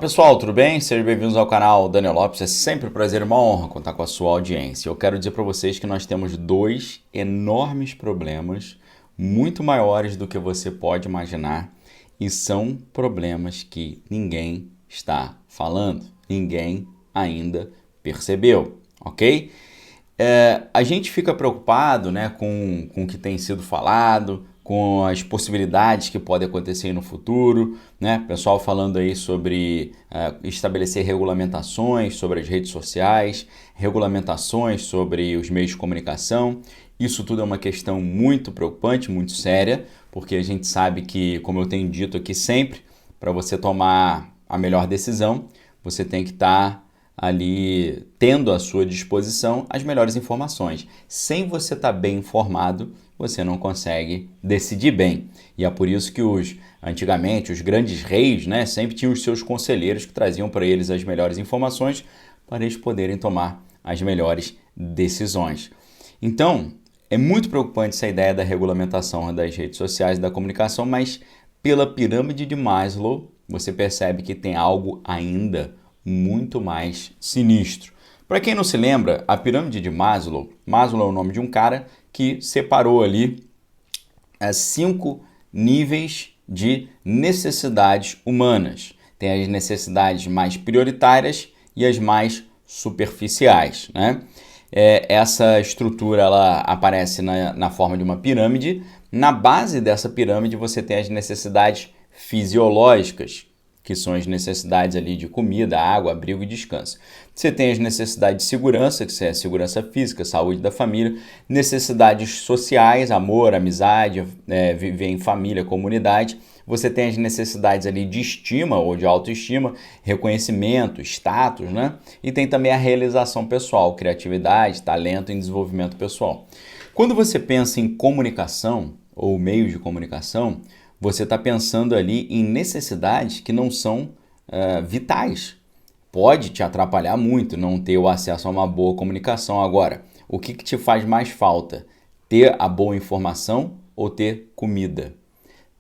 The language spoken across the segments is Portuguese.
Pessoal, tudo bem? Sejam bem-vindos ao canal Daniel Lopes. É sempre um prazer e uma honra contar com a sua audiência. Eu quero dizer para vocês que nós temos dois enormes problemas, muito maiores do que você pode imaginar, e são problemas que ninguém está falando, ninguém ainda percebeu, ok? A gente fica preocupado, né, com o que tem sido falado, com as possibilidades que podem acontecer no futuro, né? Pessoal falando aí sobre estabelecer regulamentações sobre as redes sociais, regulamentações sobre os meios de comunicação. Isso tudo é uma questão muito preocupante, muito séria, porque a gente sabe que, como eu tenho dito aqui sempre, para você tomar a melhor decisão, você tem que estar ali tendo à sua disposição as melhores informações. Sem você estar bem informado, você não consegue decidir bem. E é por isso que antigamente os grandes reis, né, sempre tinham os seus conselheiros que traziam para eles as melhores informações para eles poderem tomar as melhores decisões. Então, é muito preocupante essa ideia da regulamentação das redes sociais e da comunicação, mas pela pirâmide de Maslow, você percebe que tem algo ainda muito mais sinistro. Para quem não se lembra, a pirâmide de Maslow é o nome de um cara que separou ali 5 níveis de necessidades humanas. Tem as necessidades mais prioritárias e as mais superficiais, né? Essa estrutura ela aparece na forma de uma pirâmide. Na base dessa pirâmide você tem as necessidades fisiológicas, que são as necessidades ali de comida, água, abrigo e descanso. Você tem as necessidades de segurança, que é a segurança física, saúde da família, necessidades sociais, amor, amizade, viver em família, comunidade. Você tem as necessidades ali de estima ou de autoestima, reconhecimento, status, né? E tem também a realização pessoal, criatividade, talento e desenvolvimento pessoal. Quando você pensa em comunicação ou meios de comunicação, você está pensando ali em necessidades que não são vitais. Pode te atrapalhar muito não ter o acesso a uma boa comunicação. Agora, o que te faz mais falta? Ter a boa informação ou ter comida?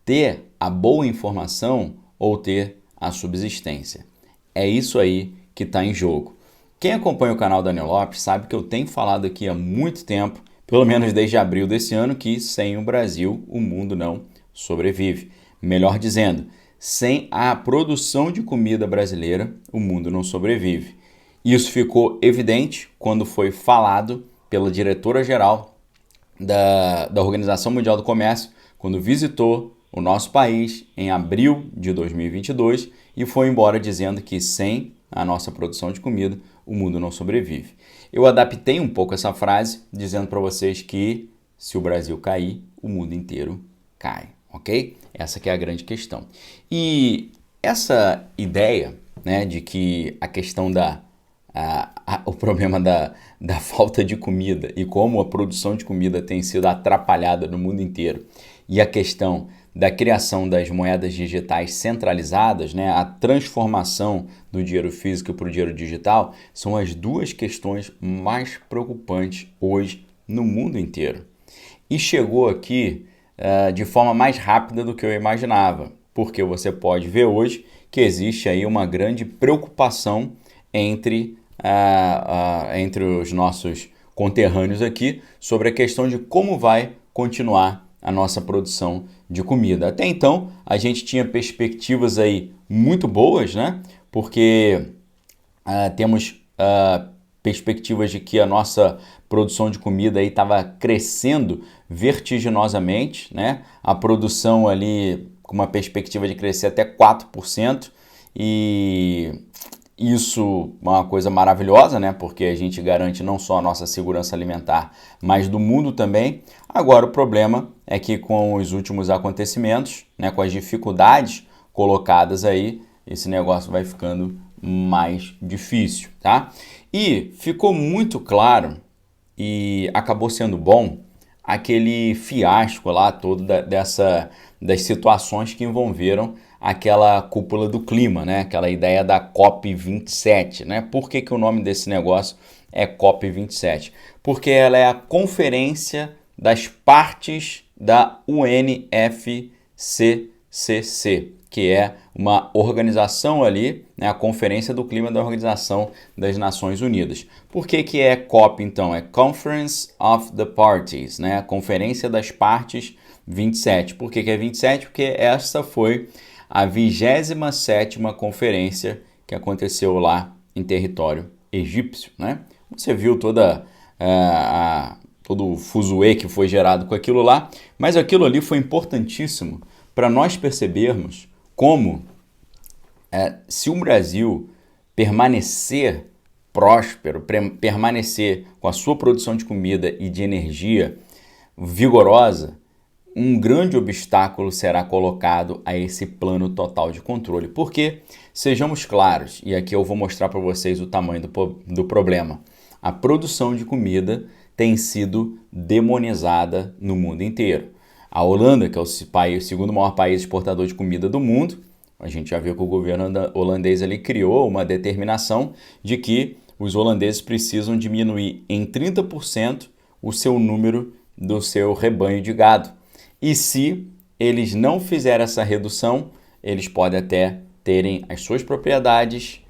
Ter a boa informação ou ter a subsistência? É isso aí que está em jogo. Quem acompanha o canal Daniel Lopes sabe que eu tenho falado aqui há muito tempo, pelo menos desde abril desse ano, que sem o Brasil o mundo não sobrevive. Melhor dizendo, sem a produção de comida brasileira, o mundo não sobrevive. Isso ficou evidente quando foi falado pela diretora-geral da Organização Mundial do Comércio, quando visitou o nosso país em abril de 2022 e foi embora dizendo que sem a nossa produção de comida, o mundo não sobrevive. Eu adaptei um pouco essa frase, dizendo para vocês que se o Brasil cair, o mundo inteiro cai. Ok? Essa que é a grande questão. E essa ideia, né, de que a questão o problema da falta de comida e como a produção de comida tem sido atrapalhada no mundo inteiro e a questão da criação das moedas digitais centralizadas, né, a transformação do dinheiro físico para o dinheiro digital, são as duas questões mais preocupantes hoje no mundo inteiro. E chegou aqui de forma mais rápida do que eu imaginava, porque você pode ver hoje que existe aí uma grande preocupação entre os nossos conterrâneos aqui sobre a questão de como vai continuar a nossa produção de comida. Até então, a gente tinha perspectivas aí muito boas, né? Porque temos perspectivas de que a nossa produção de comida aí estava crescendo vertiginosamente, né? A produção ali com uma perspectiva de crescer até 4%, e isso é uma coisa maravilhosa, né? Porque a gente garante não só a nossa segurança alimentar, mas do mundo também. Agora o problema é que com os últimos acontecimentos, né, com as dificuldades colocadas aí, esse negócio vai ficando mais difícil, tá? E ficou muito claro e acabou sendo bom aquele fiasco lá todo das situações que envolveram aquela cúpula do clima, né? Aquela ideia da COP27, né? Por que o nome desse negócio é COP27? Porque ela é a conferência das partes da UNFCCC, que é uma organização ali, né, a Conferência do Clima da Organização das Nações Unidas. Por que é COP, então? É Conference of the Parties, né, a Conferência das Partes 27. Por que é 27? Porque essa foi a 27ª conferência que aconteceu lá em território egípcio, né? Você viu todo o fuzuê que foi gerado com aquilo lá, mas aquilo ali foi importantíssimo para nós percebermos como se o Brasil permanecer próspero, permanecer com a sua produção de comida e de energia vigorosa, um grande obstáculo será colocado a esse plano total de controle. Porque, sejamos claros, e aqui eu vou mostrar para vocês o tamanho do problema, a produção de comida tem sido demonizada no mundo inteiro. A Holanda, que é o segundo maior país exportador de comida do mundo, a gente já viu que o governo holandês ali criou uma determinação de que os holandeses precisam diminuir em 30% o seu número do seu rebanho de gado. E se eles não fizerem essa redução, eles podem até terem as suas propriedades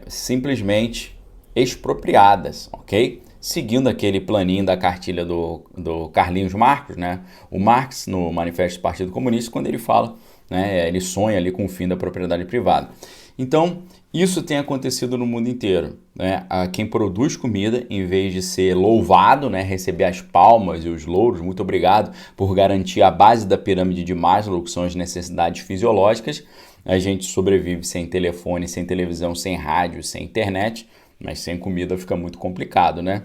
simplesmente expropriadas, ok? Seguindo aquele planinho da cartilha do Carlinhos Marcos, né? O Marx, no Manifesto do Partido Comunista, quando ele fala, né, ele sonha ali com o fim da propriedade privada. Então, isso tem acontecido no mundo inteiro, né? Quem produz comida, em vez de ser louvado, né, receber as palmas e os louros, muito obrigado por garantir a base da pirâmide de Maslow, que são as necessidades fisiológicas, a gente sobrevive sem telefone, sem televisão, sem rádio, sem internet, mas sem comida fica muito complicado, né?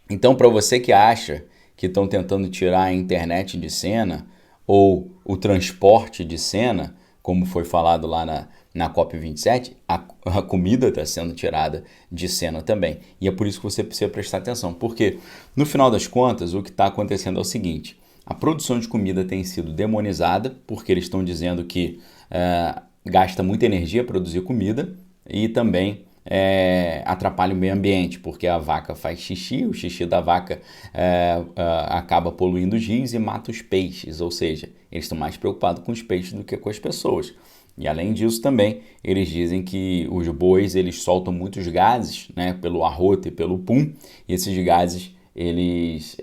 Então, para você que acha que estão tentando tirar a internet de cena ou o transporte de cena, como foi falado lá na COP27, a comida está sendo tirada de cena também. E é por isso que você precisa prestar atenção, porque no final das contas o que está acontecendo é o seguinte: a produção de comida tem sido demonizada, porque eles estão dizendo que gasta muita energia produzir comida e também atrapalha o meio ambiente, porque a vaca faz xixi, o xixi da vaca acaba poluindo os rios e mata os peixes, ou seja, eles estão mais preocupados com os peixes do que com as pessoas. E além disso também, eles dizem que os bois eles soltam muitos gases, né, pelo arroto e pelo pum, e esses gases eles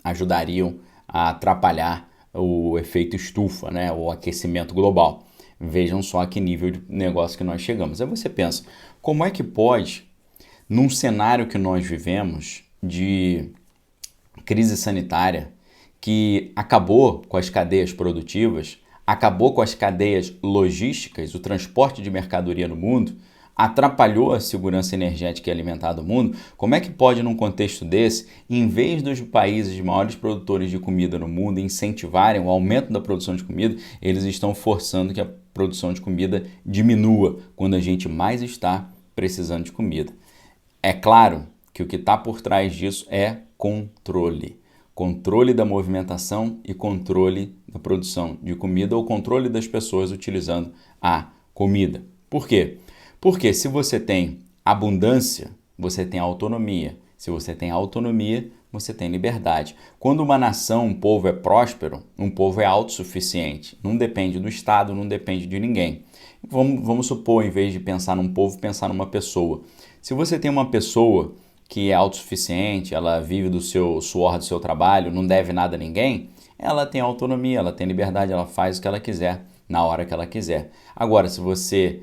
ajudariam a atrapalhar o efeito estufa, né, o aquecimento global. Vejam só a que nível de negócio que nós chegamos. Aí você pensa, como é que pode, num cenário que nós vivemos de crise sanitária, que acabou com as cadeias produtivas, acabou com as cadeias logísticas, o transporte de mercadoria no mundo, atrapalhou a segurança energética e alimentar do mundo, como é que pode, num contexto desse, em vez dos países maiores produtores de comida no mundo incentivarem o aumento da produção de comida, eles estão forçando que a produção de comida diminua quando a gente mais está precisando de comida? É claro que o que está por trás disso é controle. Controle da movimentação e controle da produção de comida ou controle das pessoas utilizando a comida. Por quê? Porque se você tem abundância, você tem autonomia. Se você tem autonomia, você tem liberdade. Quando uma nação, um povo é próspero, um povo é autossuficiente. Não depende do Estado, não depende de ninguém. Vamos supor, em vez de pensar num povo, pensar numa pessoa. Se você tem uma pessoa que é autossuficiente, ela vive do seu suor, do seu trabalho, não deve nada a ninguém, ela tem autonomia, ela tem liberdade, ela faz o que ela quiser, na hora que ela quiser. Agora, se você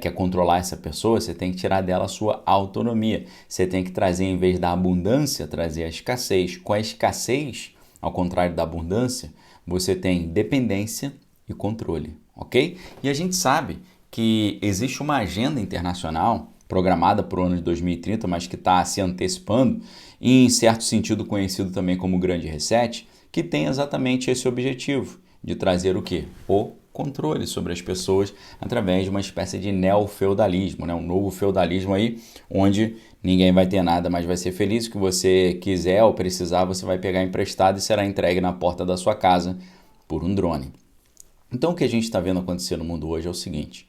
quer controlar essa pessoa, você tem que tirar dela a sua autonomia. Você tem que trazer, em vez da abundância, trazer a escassez. Com a escassez, ao contrário da abundância, você tem dependência e controle, ok? E a gente sabe que existe uma agenda internacional programada para o ano de 2030, mas que está se antecipando, e em certo sentido conhecido também como Grande Reset, que tem exatamente esse objetivo, de trazer o quê? O controle sobre as pessoas através de uma espécie de neofeudalismo, né? Um novo feudalismo aí, onde ninguém vai ter nada, mas vai ser feliz. O que você quiser ou precisar, você vai pegar emprestado e será entregue na porta da sua casa por um drone. Então o que a gente está vendo acontecer no mundo hoje é o seguinte: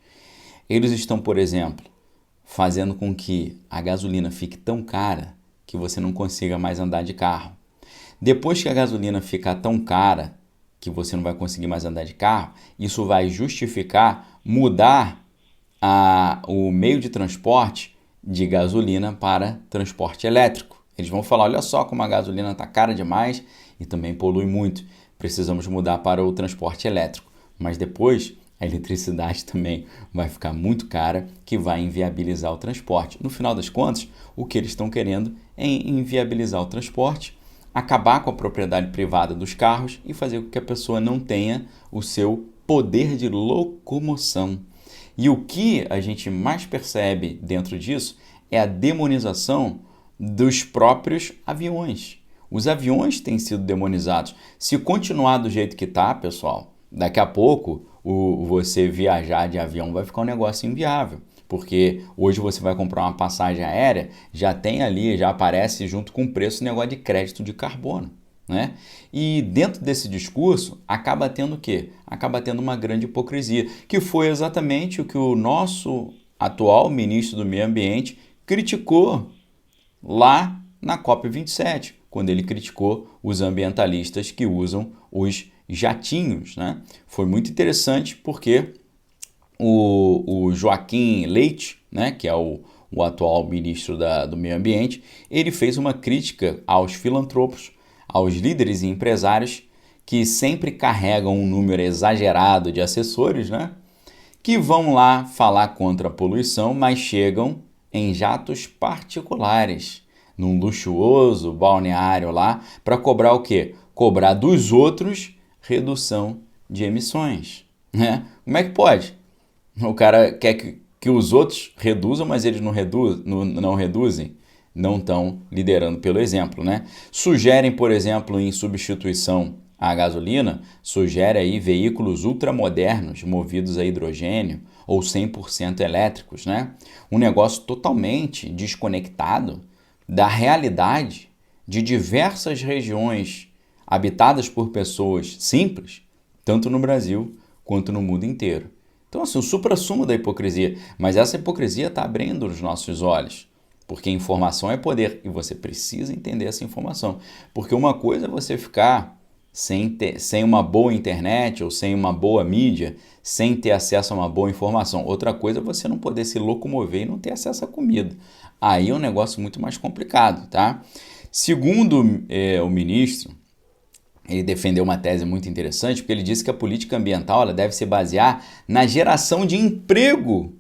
eles estão, por exemplo, fazendo com que a gasolina fique tão cara que você não consiga mais andar de carro. Depois que a gasolina ficar tão cara que você não vai conseguir mais andar de carro, isso vai justificar mudar o meio de transporte de gasolina para transporte elétrico. Eles vão falar, olha só como a gasolina está cara demais e também polui muito. Precisamos mudar para o transporte elétrico. Mas depois a eletricidade também vai ficar muito cara, que vai inviabilizar o transporte. No final das contas, o que eles estão querendo é inviabilizar o transporte, acabar com a propriedade privada dos carros e fazer com que a pessoa não tenha o seu poder de locomoção. E o que a gente mais percebe dentro disso é a demonização dos próprios aviões. Os aviões têm sido demonizados. Se continuar do jeito que está, pessoal, daqui a pouco você viajar de avião vai ficar um negócio inviável. Porque hoje você vai comprar uma passagem aérea, já tem ali, já aparece junto com o preço o negócio de crédito de carbono, né? E dentro desse discurso acaba tendo o quê? Acaba tendo uma grande hipocrisia, que foi exatamente o que o nosso atual ministro do Meio Ambiente criticou lá na COP27, quando ele criticou os ambientalistas que usam os jatinhos, né? Foi muito interessante porque o Joaquim Leite, né, que é o atual ministro do Meio Ambiente, ele fez uma crítica aos filantropos, aos líderes e empresários que sempre carregam um número exagerado de assessores, né, que vão lá falar contra a poluição, mas chegam em jatos particulares, num luxuoso balneário lá, para cobrar o quê? Cobrar dos outros redução de emissões, né? Como é que pode? O cara quer que os outros reduzam, mas eles não reduzem, não estão liderando pelo exemplo, né? Sugerem, por exemplo, em substituição à gasolina, sugere aí veículos ultramodernos movidos a hidrogênio ou 100% elétricos, né? Um negócio totalmente desconectado da realidade de diversas regiões habitadas por pessoas simples, tanto no Brasil quanto no mundo inteiro. Então, assim, o suprassumo da hipocrisia. Mas essa hipocrisia está abrindo os nossos olhos. Porque informação é poder. E você precisa entender essa informação. Porque uma coisa é você ficar sem uma boa internet ou sem uma boa mídia, sem ter acesso a uma boa informação. Outra coisa é você não poder se locomover e não ter acesso à comida. Aí é um negócio muito mais complicado, tá? Segundo o ministro, ele defendeu uma tese muito interessante, porque ele disse que a política ambiental ela deve se basear na geração de emprego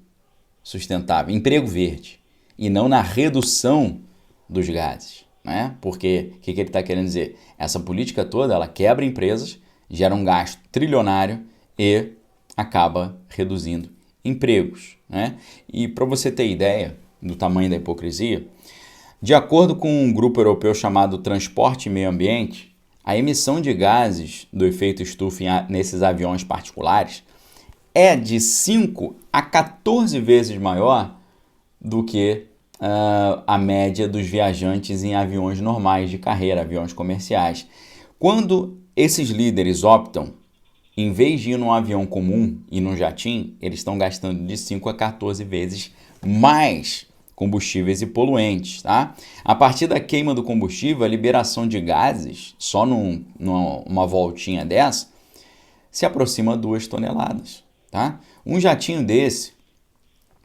sustentável, emprego verde, e não na redução dos gases, né? Porque o que ele está querendo dizer? Essa política toda ela quebra empresas, gera um gasto trilionário e acaba reduzindo empregos, né? E para você ter ideia do tamanho da hipocrisia, de acordo com um grupo europeu chamado Transporte e Meio Ambiente, a emissão de gases do efeito estufa nesses aviões particulares é de 5 a 14 vezes maior do que a média dos viajantes em aviões normais de carreira, aviões comerciais. Quando esses líderes optam, em vez de ir num avião comum e num jatinho, eles estão gastando de 5 a 14 vezes mais combustíveis e poluentes, tá? A partir da queima do combustível, a liberação de gases, só numa voltinha dessa, se aproxima 2 toneladas, tá? Um jatinho desse,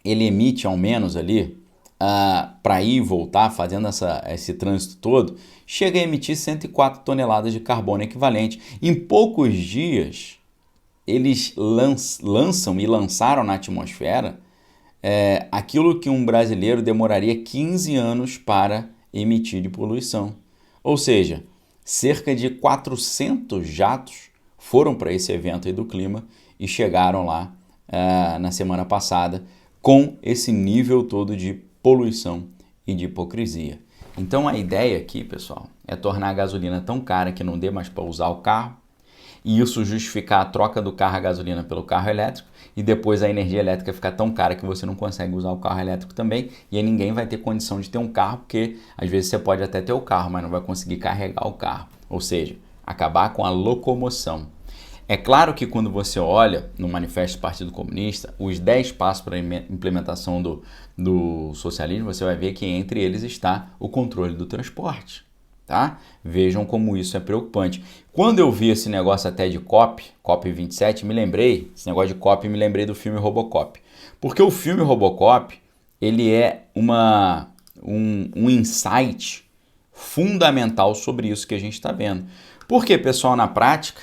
ele emite ao menos ali, para ir e voltar, fazendo esse trânsito todo, chega a emitir 104 toneladas de carbono equivalente. Em poucos dias, eles lançam e lançaram na atmosfera aquilo que um brasileiro demoraria 15 anos para emitir de poluição. Ou seja, cerca de 400 jatos foram para esse evento aí do clima e chegaram lá na semana passada com esse nível todo de poluição e de hipocrisia. Então a ideia aqui, pessoal, é tornar a gasolina tão cara que não dê mais para usar o carro, e isso justificar a troca do carro a gasolina pelo carro elétrico, e depois a energia elétrica ficar tão cara que você não consegue usar o carro elétrico também, e aí ninguém vai ter condição de ter um carro, porque às vezes você pode até ter o carro, mas não vai conseguir carregar o carro. Ou seja, acabar com a locomoção. É claro que quando você olha no Manifesto do Partido Comunista, os 10 passos para a implementação do socialismo, você vai ver que entre eles está o controle do transporte. tá? Vejam como isso é preocupante. Quando eu vi esse negócio até de COP27, esse negócio de COP, me lembrei do filme Robocop. Porque o filme Robocop, ele é um insight fundamental sobre isso que a gente está vendo. Porque, pessoal, na prática,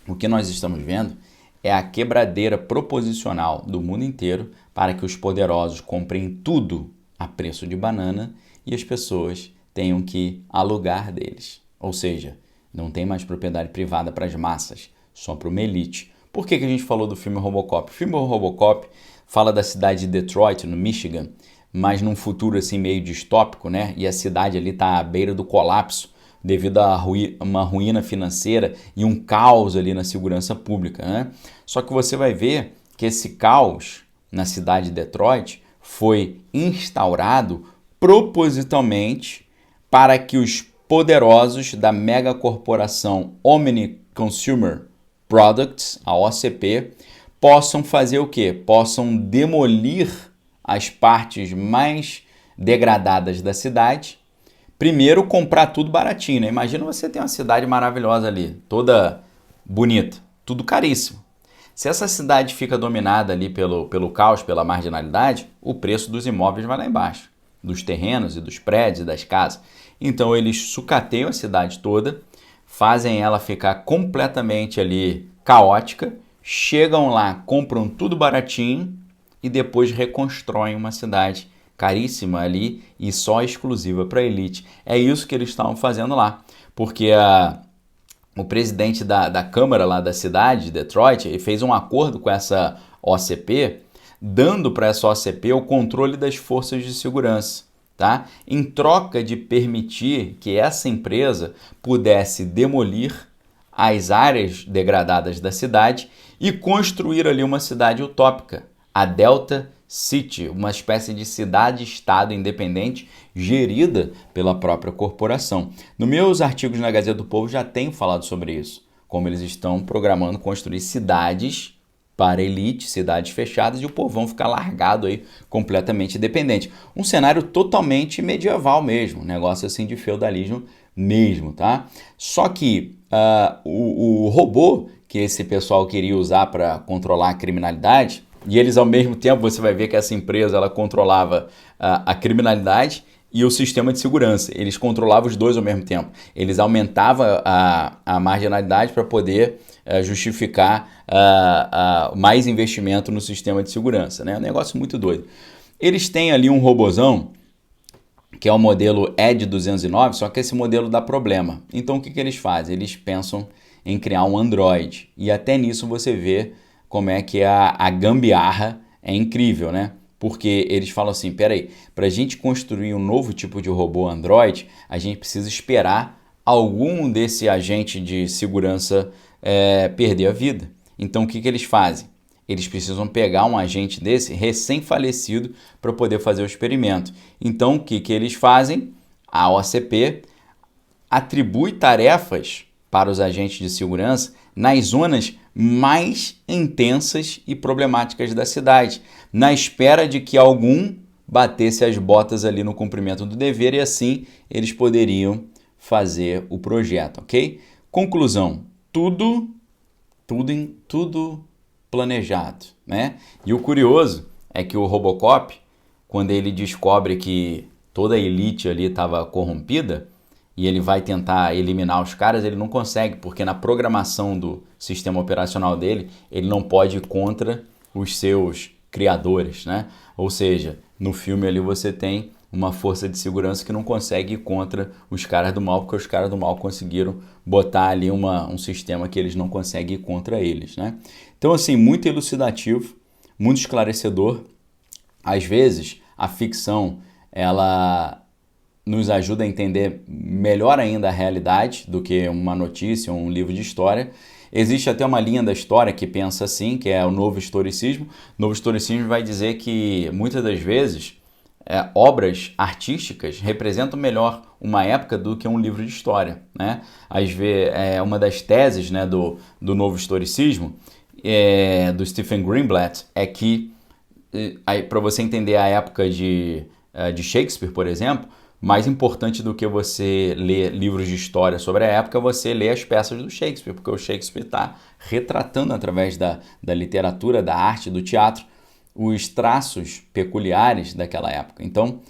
o que nós estamos vendo é a quebradeira proposicional do mundo inteiro para que os poderosos comprem tudo a preço de banana e as pessoas tenham que alugar deles. Ou seja, não tem mais propriedade privada para as massas, só para uma elite. Por que a gente falou do filme Robocop? O filme Robocop fala da cidade de Detroit, no Michigan, mas num futuro assim meio distópico, né? E a cidade ali está à beira do colapso devido a uma ruína financeira e um caos ali na segurança pública, né? Só que você vai ver que esse caos na cidade de Detroit foi instaurado propositalmente para que os poderosos da mega corporação Omni Consumer Products, a OCP, possam fazer o quê? Possam demolir as partes mais degradadas da cidade. Primeiro, comprar tudo baratinho, né? Imagina você ter uma cidade maravilhosa ali, toda bonita, tudo caríssimo. Se essa cidade fica dominada ali pelo caos, pela marginalidade, o preço dos imóveis vai lá embaixo, dos terrenos e dos prédios e das casas. Então eles sucateiam a cidade toda, fazem ela ficar completamente ali caótica, chegam lá, compram tudo baratinho e depois reconstroem uma cidade caríssima ali e só exclusiva para a elite. É isso que eles estavam fazendo lá, porque o presidente da Câmara lá da cidade, de Detroit, ele fez um acordo com essa OCP, dando para essa OCP o controle das forças de segurança, tá? Em troca de permitir que essa empresa pudesse demolir as áreas degradadas da cidade e construir ali uma cidade utópica, a Delta City, uma espécie de cidade-estado independente gerida pela própria corporação. Nos meus artigos na Gazeta do Povo já tenho falado sobre isso, como eles estão programando construir cidades para elite, cidades fechadas, e o povão ficar largado aí completamente dependente. Um cenário totalmente medieval mesmo, um negócio assim de feudalismo mesmo, tá? Só que o robô que esse pessoal queria usar para controlar a criminalidade, e eles ao mesmo tempo, você vai ver que essa empresa ela controlava a criminalidade e o sistema de segurança. Eles controlavam os dois ao mesmo tempo. Eles aumentavam a marginalidade para poder justificar mais investimento no sistema de segurança, né? Um negócio muito doido. Eles têm ali um robozão, que é o modelo ED 209, só que esse modelo dá problema. Então o que eles fazem? Eles pensam em criar um Android. E até nisso você vê como é que a gambiarra é incrível, né? Porque eles falam assim, peraí, para a gente construir um novo tipo de robô Android, a gente precisa esperar algum desse agente de segurança perder a vida. Então o que eles fazem? Eles precisam pegar um agente desse recém-falecido para poder fazer o experimento. Então o que eles fazem? A OCP atribui tarefas para os agentes de segurança nas zonas mais intensas e problemáticas da cidade, na espera de que algum batesse as botas ali no cumprimento do dever e assim eles poderiam fazer o projeto, ok? Conclusão, tudo planejado, né? E o curioso é que o Robocop, quando ele descobre que toda a elite ali estava corrompida, e ele vai tentar eliminar os caras, ele não consegue, porque na programação do sistema operacional dele, ele não pode ir contra os seus criadores, né? Ou seja, no filme ali você tem uma força de segurança que não consegue ir contra os caras do mal, porque os caras do mal conseguiram botar ali um sistema que eles não conseguem ir contra eles, né? Então, assim, muito elucidativo, muito esclarecedor. Às vezes, a ficção, ela nos ajuda a entender melhor ainda a realidade do que uma notícia ou um livro de história. Existe até uma linha da história que pensa assim, que é o novo historicismo. O novo historicismo vai dizer que, muitas das vezes, obras artísticas representam melhor uma época do que um livro de história, né? Às vezes, uma das teses, né, do novo historicismo, do Stephen Greenblatt, é que, para você entender a época de Shakespeare, por exemplo, mais importante do que você ler livros de história sobre a época é você ler as peças do Shakespeare, porque o Shakespeare está retratando através da literatura, da arte, do teatro, os traços peculiares daquela época. Então,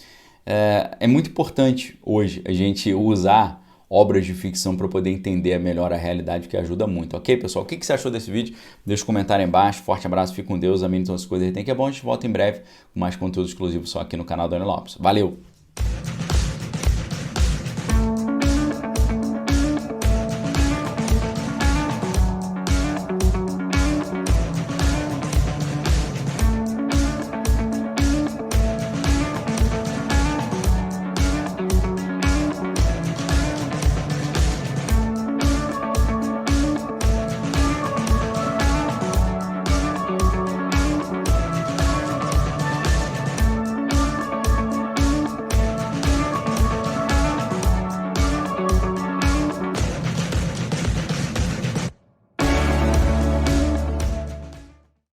é muito importante hoje a gente usar obras de ficção para poder entender melhor a realidade, que ajuda muito. Ok, pessoal? O que você achou desse vídeo? Deixa um comentário aí embaixo. Forte abraço, fique com Deus, amém, todas as coisas aí tem que é bom. A gente volta em breve com mais conteúdo exclusivo só aqui no canal Daniel Lopes. Valeu!